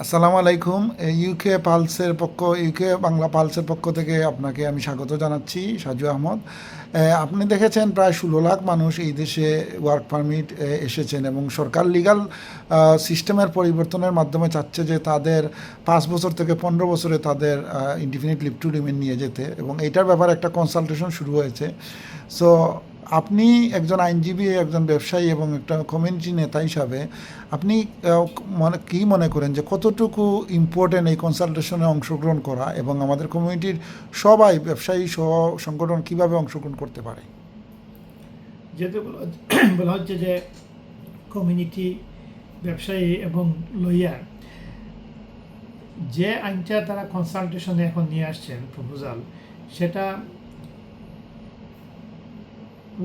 আসসালামু আলাইকুম। ইউকে বাংলা পালসের পক্ষ থেকে আপনাকে আমি স্বাগত জানাচ্ছি, সাজু আহমদ। আপনি দেখেছেন প্রায় 16 লাখ মানুষ এই দেশে ওয়ার্ক পারমিট এসেছেন এবং সরকার লিগাল সিস্টেমের পরিবর্তনের মাধ্যমে চাচ্ছে যে তাদের 5 বছর থেকে 15 বছরে তাদের ইনডিফিনিট লিভ টু রিমেইন নিয়ে যেতে, এবং এইটার ব্যাপারে একটা কনসালটেশন শুরু হয়েছে। সো আপনি একজন আইনজীবী, একজন ব্যবসায়ী এবং একটা কমিউনিটি নেতা হিসাবে আপনি কি মনে করেন যে কতটুকু ইম্পর্টেন্ট এই কনসালটেশনে অংশগ্রহণ করা, এবং আমাদের কমিউনিটির সবাই ব্যবসায়ী সহ সংগঠন কিভাবে অংশগ্রহণ করতে পারে? যেহেতু বলা হচ্ছে যে কমিউনিটি, ব্যবসায়ী এবং লয়ার, যে আইনটা তারা কনসালটেশনে এখন নিয়ে আসছেন প্রপোজাল, সেটা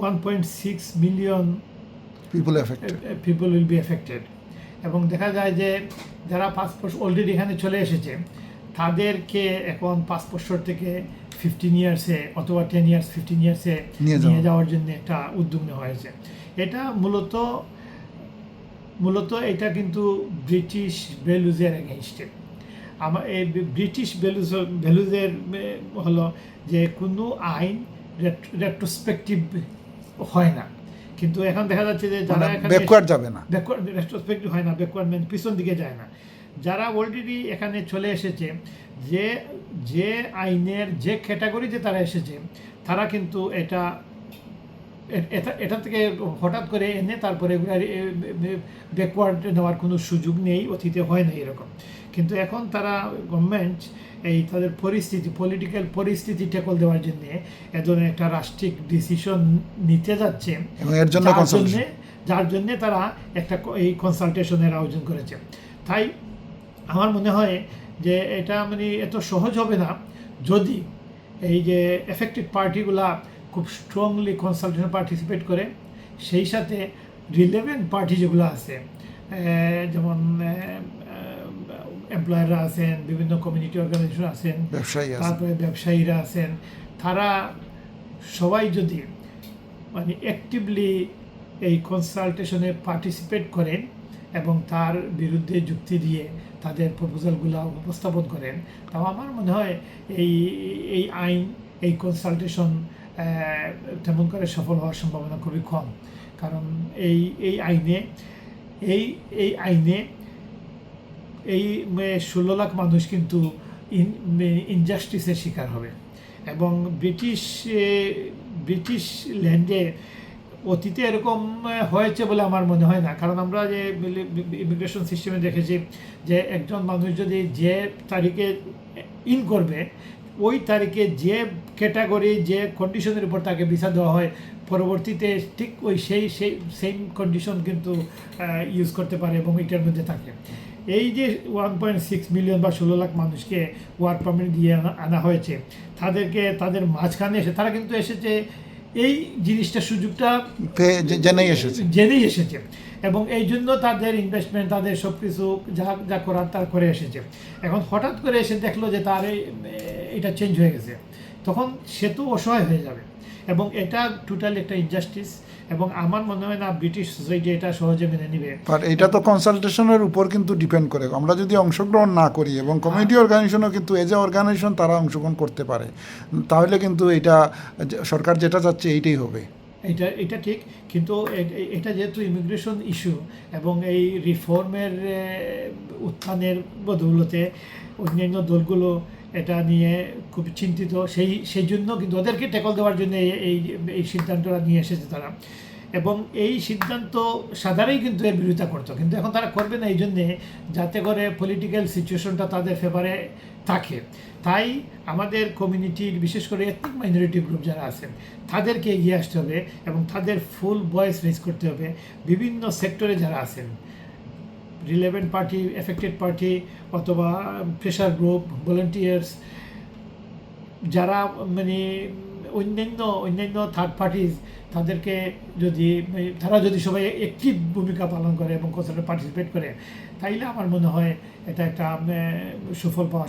1.6 million people will be affected. এবং দেখা যায় যে যারা 5 বছর অলরেডি এখানে চলে এসেছে, তাদেরকে এখন 5 বছর থেকে 15 ইয়ার্সে অথবা 10 ইয়ার্স 15 ইয়ার্সে নিয়ে যাওয়ার জন্য একটা উদ্যোগ নেওয়া হয়েছে। এটা মূলত এটা কিন্তু ব্রিটিশ ভ্যালুজের এগেনস্টে। এই ব্রিটিশ ভ্যালুজের হলো যে কোনো আইন রেট্রোস্পেক্টিভ হয় না, কিন্তু এখন দেখা যাচ্ছে যে যারা ব্যাকওয়ার্ড যাবে না, রেট্রোস্পেক্টিভ হয় না, ব্যাকওয়ার্ড মানে পিছন দিকে যায় না। যারা অলরেডি এখানে চলে এসেছে, যে আইনের যে ক্যাটাগরিতে তারা এসেছে, তারা কিন্তু এটা থেকে হঠাৎ করে এনে তারপরে ব্যাকওয়ার্ড নেওয়ার কোনো সুযোগ নেই, অতীতে হয় না এরকম। কিন্তু এখন তারা গভর্নমেন্ট তাদের পলিটিক্যাল পরিস্থিতি ট্যাকল দেওয়ার জন্য এ ধরনের একটা রাষ্ট্রিক ডিসিশন নিতে যাচ্ছে, যার জন্য তারা একটা এই কনসালটেশনের আয়োজন করেছে। তাই আমার মনে হয় যে এটা মানে এত সহজ হবে না যদি এই যে এফেক্টেড পার্টিগুলা খুব স্ট্রংলি কনসালটেশন পার্টিসিপেট করে, সেই সাথে রিলেভেন্ট পার্টি যেগুলো আছে, যেমন এমপ্লয়াররা আছেন, বিভিন্ন কমিউনিটি অর্গানাইজেশন আছেন, তারপরে ব্যবসায়ীরা আছেন, তারা সবাই যদি মানে অ্যাক্টিভলি এই কনসালটেশনে পার্টিসিপেট করেন এবং তার বিরুদ্ধে যুক্তি দিয়ে তাদের প্রপোজালগুলো উপস্থাপন করেন, তাও আমার মনে হয় এই আইন, এই কনসালটেশন তেমন করে সফল হওয়ার সম্ভাবনা খুবই কম। কারণ এই আইনে 16 লাখ মানুষ কিন্তু ইনজাস্টিসের শিকার হবে। এবং ব্রিটিশ ল্যান্ডে অতীতে এরকম হয়েছে বলে আমার মনে হয় না। কারণ আমরা যে ইমিগ্রেশন সিস্টেমে দেখেছি যে একজন মানুষ যদি যে তারিখে ইন করবে, ওই তারিখে যে ক্যাটাগরি, যে কন্ডিশনের উপর তাকে ভিসা দেওয়া হয়, পরবর্তীতে ঠিক ওই সেম কন্ডিশন কিন্তু ইউজ করতে পারে এবং এটার মধ্যে থাকে। এই যে 1.6 মিলিয়ন বা 16 লাখ মানুষকে ওয়ার্ক পারমিট দিয়ে আনা হয়েছে, তাদের মাঝখানে এসে তারা কিন্তু এসেছে এই জিনিসটা, সুযোগটা জেনেই এসেছে, এবং এই জন্য তাদের ইনভেস্টমেন্ট, তাদের সব কিছু যা করার তার করে এসেছে। এখন হঠাৎ করে এসে দেখলো যে তার এটা চেঞ্জ হয়ে গেছে, তখন সে তো অসহায় হয়ে যাবে, এবং এটা টোটালি একটা ইনজাস্টিস। এবং আমার মনে হয় না ব্রিটিশ সোসাইটি এটা সহজে মেনে নিবে। আর এটা তো কনসালটেশনের উপর কিন্তু ডিপেন্ড করে। আমরা যদি অংশগ্রহণ না করি, এবং কমিউনিটি অর্গানাইজেশনও কিন্তু এজ এ অর্গানাইজেশন তারা অংশগ্রহণ করতে পারে, তাহলে কিন্তু এটা সরকার যেটা চাচ্ছে এইটাই হবে। এটা ঠিক, কিন্তু এটা যেহেতু ইমিগ্রেশন ইস্যু এবং এই রিফর্মের উত্থানের বদৌলতে অন্যান্য দলগুলো এটা নিয়ে খুব চিন্তিত, সেই জন্য কিন্তু ওদেরকে ট্যাকল দেওয়ার জন্য এই সিদ্ধান্তটা নিয়ে এসেছে তারা। এবং এই সিদ্ধান্ত সাধারণই কিন্তু এর বিরোধিতা করতো, কিন্তু এখন তারা করবে না এই জন্যে যাতে করে পলিটিক্যাল সিচুয়েশনটা তাদের ফেভারে থাকে। তাই আমাদের কমিউনিটির, বিশেষ করে এথনিক মাইনরিটি গ্রুপ যারা আছেন, তাদেরকে এগিয়ে আসতে হবে এবং তাদের ফুল ভয়েস রেজ করতে হবে। বিভিন্ন সেক্টরে যারা আছেন, রিলেভেন্ট পার্টি, এফেক্টেড পার্টি, অথবা প্রেশার গ্রুপ, ভলেন্টিয়ার্স, যারা মানে অন্যান্য থার্ড পার্টিজ, তারা যদি সবাই একটি ভূমিকা পালন করে এবং কনসালটেশনে পার্টিসিপেট করে, তাইলে আমার মনে হয় এটা একটা সুফল পাওয়া